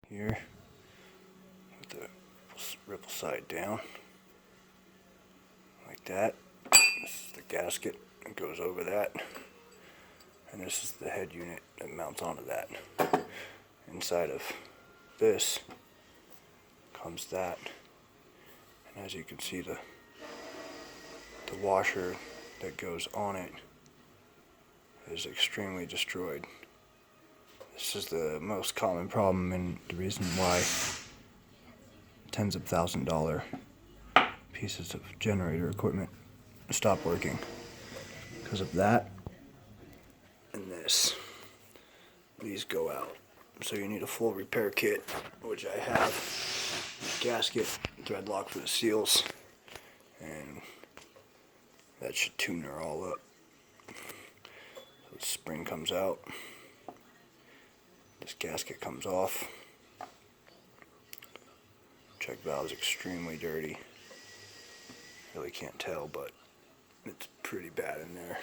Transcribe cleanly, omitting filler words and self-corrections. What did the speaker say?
here with the ripple side down like that. This is the gasket that goes over that, and this is the head unit that mounts onto that. Inside of this comes that, and as you can see, the washer that goes on it is extremely destroyed. This is the most common problem and the reason why tens of $1,000 pieces of generator equipment stop working, because of that and this. These go out, so you need a full repair kit, which I have. Gasket, thread lock for the seals, and that should tune her all up. So the spring comes out, this gasket comes off. Check valve is extremely dirty. Really can't tell, but it's pretty bad in there.